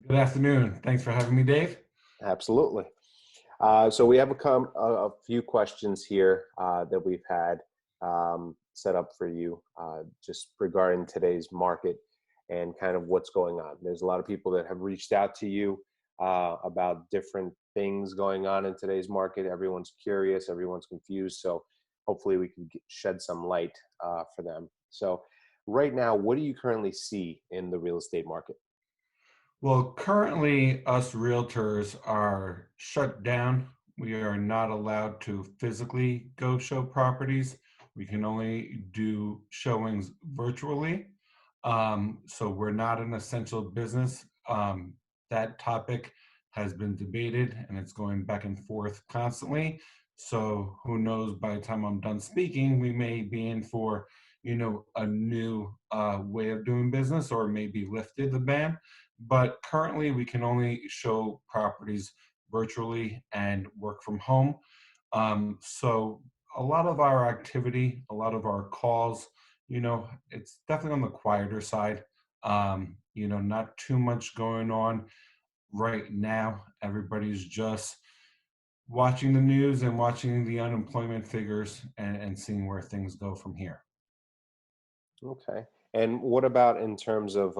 Good afternoon. Thanks for having me, Dave. Absolutely. So we have a few questions here that we've had set up for you just regarding today's market and kind of what's going on. There's a lot of people that have reached out to you about different things going on in today's market. Everyone's curious, everyone's confused. So hopefully we can shed some light for them. So right now, what do you currently see in the real estate market? Well, currently, us realtors are shut down. We are not allowed to physically go show properties. We can only do showings virtually. So we're not an essential business. That topic has been debated and it's going back and forth constantly. So who knows, by the time I'm done speaking, we may be in for, a new way of doing business or maybe lifted the ban, but currently we can only show properties virtually and work from home. So a lot of our activity, a lot of our calls, it's definitely on the quieter side. Not too much going on right now. Everybody's just watching the news and watching the unemployment figures and seeing where things go from here. Okay. And what about in terms of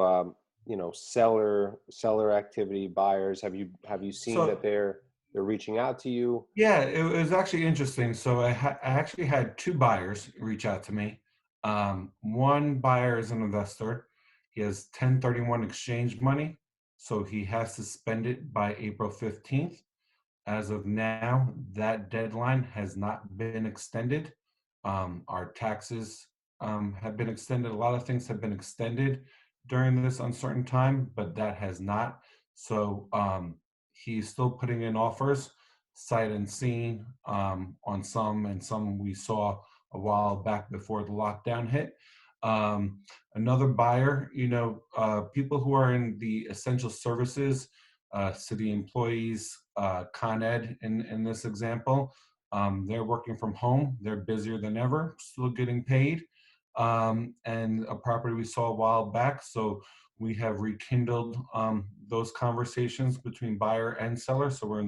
seller activity, buyers? Have you seen that So they're reaching out to you? yeah, it was actually interesting. So I actually had two buyers reach out to me. One buyer is an investor. He has 1031 exchange money, so he has to spend it by April 15th. As of now, that deadline has not been extended. Our taxes have been extended. A lot of things have been extended during this uncertain time, but that has not. So he's still putting in offers, sight unseen, on some, and some we saw a while back before the lockdown hit. Another buyer, people who are in the essential services, city employees, Con Ed in this example. They're working from home. They're busier than ever, still getting paid. And a property we saw a while back. So we have rekindled those conversations between buyer and seller. So we're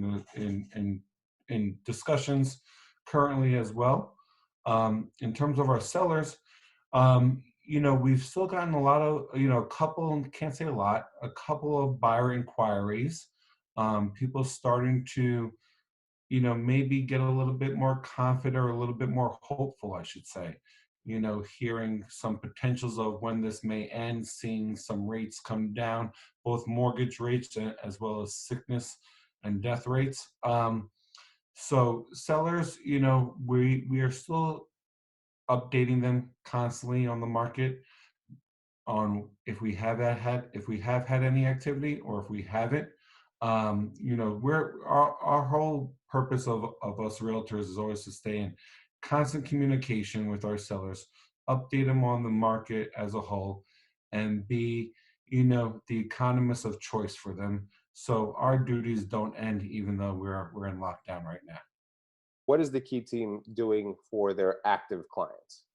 in discussions currently as well. In terms of our sellers, we've still gotten a lot of, a couple, can't say a lot, a couple of buyer inquiries. People starting to, maybe get a little bit more confident or a little bit more hopeful, I should say. Hearing some potentials of when this may end, seeing some rates come down, both mortgage rates as well as sickness and death rates. So sellers, we are still updating them constantly on the market on if we have had any activity or if we haven't. We're our whole purpose of us realtors is always to stay in constant communication with our sellers, update them on the market as a whole, and be, the economist of choice for them. So our duties don't end even though we're in lockdown right now. What is the Key Team doing for their active clients?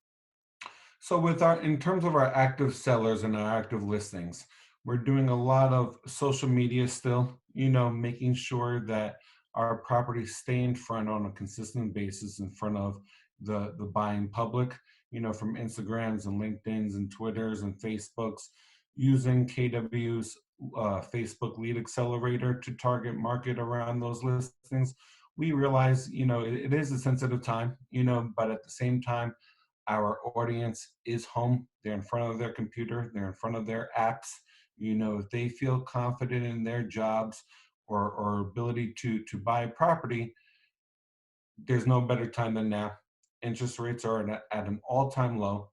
So in terms of our active sellers and our active listings, we're doing a lot of social media still, making sure that our properties stay in front on a consistent basis in front of the buying public, from Instagrams and LinkedIn's and Twitters and Facebooks, using KW's Facebook lead accelerator to target market around those listings. We realize, it is a sensitive time, but at the same time, our audience is home. They're in front of their computer. They're in front of their apps. If they feel confident in their jobs or ability to buy a property, there's no better time than now. Interest rates are at an all-time low,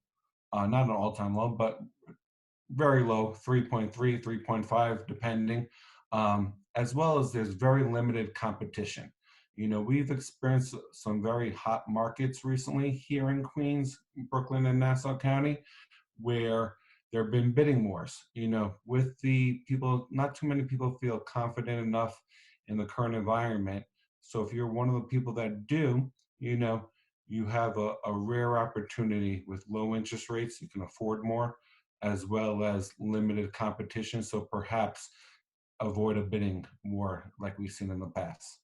not an all-time low, but very low, 3.3, 3.5, depending, as well as there's very limited competition. We've experienced some very hot markets recently here in Queens, Brooklyn, and Nassau County, where there have been bidding wars. With the people, not too many people feel confident enough in the current environment. So if you're one of the people that do, you have a rare opportunity with low interest rates. You can afford more, as well as limited competition. So perhaps avoid a bidding war like we've seen in the past.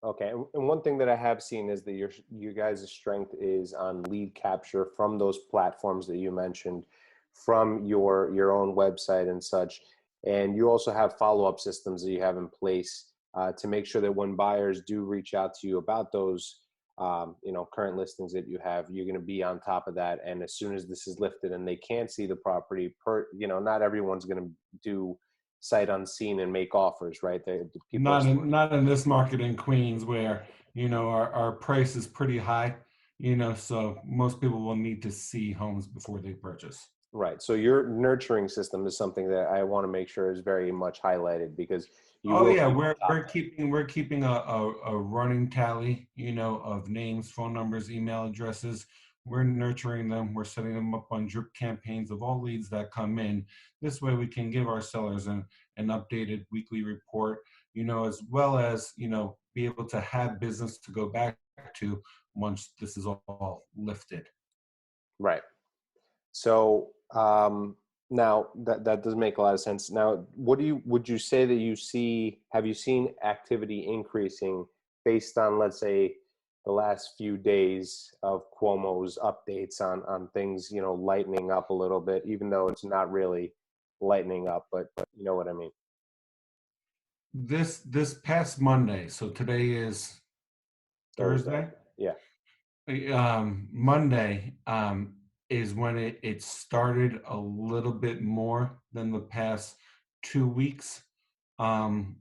Okay, and one thing that I have seen is that your guys' strength is on lead capture from those platforms that you mentioned, from your own website and such, and you also have follow-up systems that you have in place to make sure that when buyers do reach out to you about those, current listings that you have, you're going to be on top of that. And as soon as this is lifted and they can't see the property, not everyone's going to do sight unseen and make offers, right? The people are still. Not in this market in Queens where, our price is pretty high, so most people will need to see homes before they purchase. Right. So your nurturing system is something that I want to make sure is very much highlighted because you Oh will yeah, be on we're top we're keeping we're keeping a running tally, of names, phone numbers, email addresses. We're nurturing them. We're setting them up on drip campaigns of all leads that come in. This way we can give our sellers an updated weekly report, as well as, be able to have business to go back to once this is all lifted. Right. So now that does make a lot of sense. Now, would you say that have you seen activity increasing based on, let's say, the last few days of Cuomo's updates on things, lightening up a little bit, even though it's not really lightening up, but you know what I mean? This past Monday, so today is Thursday. Thursday. Yeah. Monday is when it started a little bit more than the past 2 weeks. Um,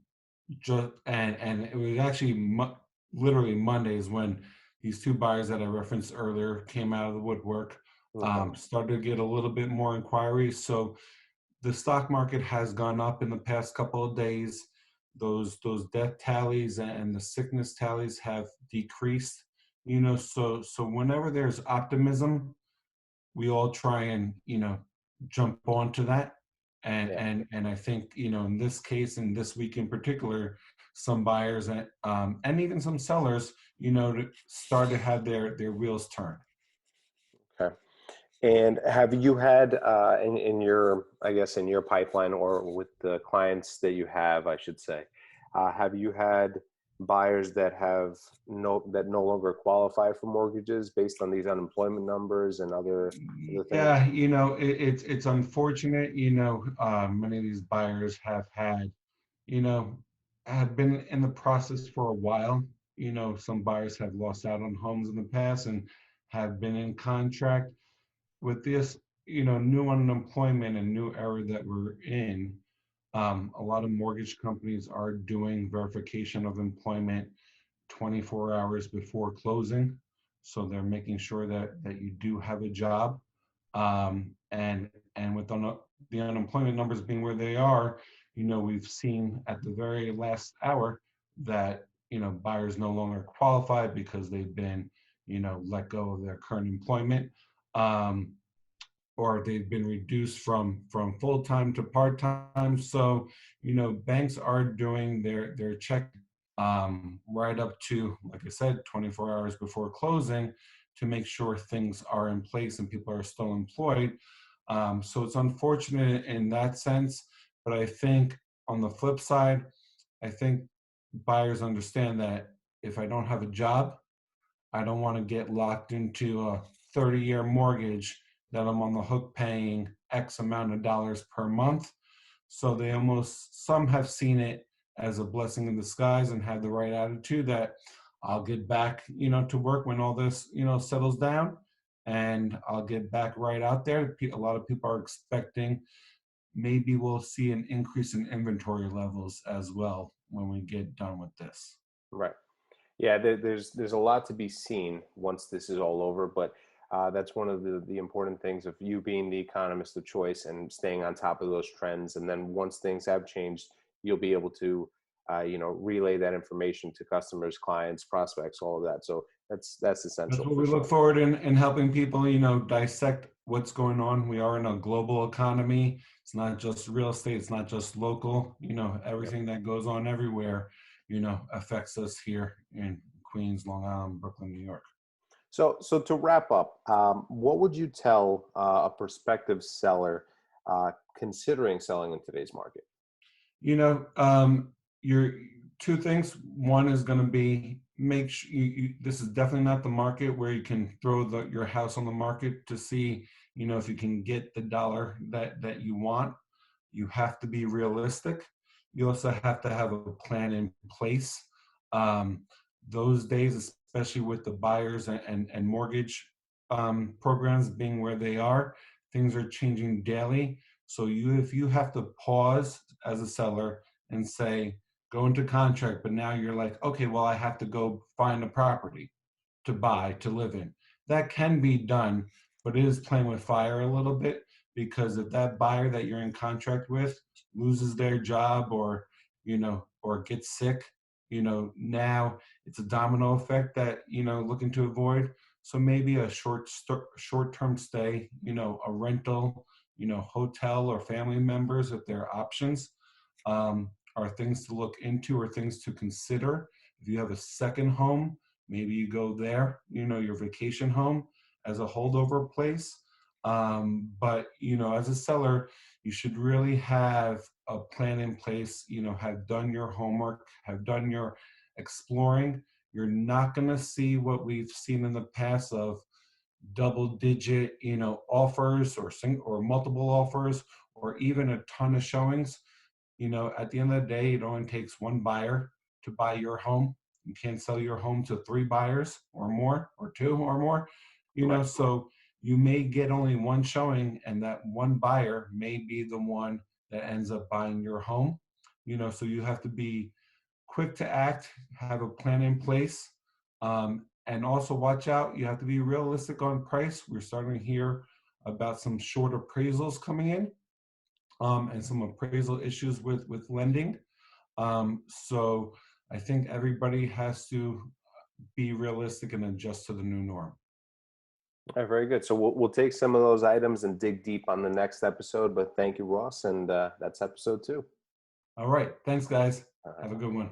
and it was actually literally Monday is when these two buyers that I referenced earlier came out of the woodwork. Okay. Started to get a little bit more inquiries. So the stock market has gone up in the past couple of days. Those death tallies and the sickness tallies have decreased. So whenever there's optimism, we all try and jump onto that. And Yeah. and I think in this case, in this week in particular, some buyers and even some sellers, start to have their wheels turn. Okay. And have you had in your, I guess, in your pipeline or with the clients that you have, I should say, have you had buyers that that no longer qualify for mortgages based on these unemployment numbers and other things? Yeah, it's unfortunate. Many of these buyers you know, have been in the process for a while. Some buyers have lost out on homes in the past and have been in contract. With this, new unemployment and new era that we're in, a lot of mortgage companies are doing verification of employment 24 hours before closing. So they're making sure that you do have a job. And with the unemployment numbers being where they are, we've seen at the very last hour that, buyers no longer qualify because they've been, let go of their current employment. Or they've been reduced from full-time to part-time. So, banks are doing their check right up to, like I said, 24 hours before closing to make sure things are in place and people are still employed. So it's unfortunate in that sense, but I think on the flip side, I think buyers understand that if I don't have a job, I don't want to get locked into a 30-year mortgage that I'm on the hook paying X amount of dollars per month. So some have seen it as a blessing in disguise and have the right attitude that I'll get back, to work when all this, settles down, and I'll get back right out there. A lot of people are expecting maybe we'll see an increase in inventory levels as well when we get done with this. Right. Yeah, there's a lot to be seen once this is all over, but that's one of the important things of you being the economist of choice and staying on top of those trends. And then once things have changed, you'll be able to, relay that information to customers, clients, prospects, all of that. So that's That's essential what for we look sure. forward in helping people, dissect what's going on. We are in a global economy. It's not just real estate. It's not just local. Yep. Everything that goes on everywhere, affects us here in Queens, Long Island, Brooklyn, New York. So to wrap up, what would you tell a prospective seller considering selling in today's market? You know, your two things. One is going to be make sure this is definitely not the market where you can throw your house on the market to see, if you can get the dollar that you want. You have to be realistic. You also have to have a plan in place. Um, those days, especially with the buyers and mortgage programs being where they are, things are changing daily. So if you have to pause as a seller and say, go into contract, but now you're like, okay, well, I have to go find a property to buy to live in. That can be done, but it is playing with fire a little bit, because if that buyer that you're in contract with loses their job, or gets sick, now it's a domino effect that looking to avoid. So maybe a short-term stay, a rental, hotel, or family members, if there are options, are things to look into or things to consider. If you have a second home, maybe you go there, your vacation home, as a holdover place. But as a seller, you should really have a plan in place, have done your homework, have done your exploring. You're not going to see what we've seen in the past of double digit, offers, or multiple offers, or even a ton of showings. At the end of the day, it only takes one buyer to buy your home. You can't sell your home to three buyers or more, or two or more. Right. So you may get only one showing, and that one buyer may be the one that ends up buying your home. So you have to be quick to act, have a plan in place, and also watch out. You have to be realistic on price. We're starting to hear about some short appraisals coming in, and some appraisal issues with lending. So I think everybody has to be realistic and adjust to the new norm. Very good. So we'll take some of those items and dig deep on the next episode. But thank you, Ross, and that's episode 2. All right. Thanks, guys. All Have a right. good one.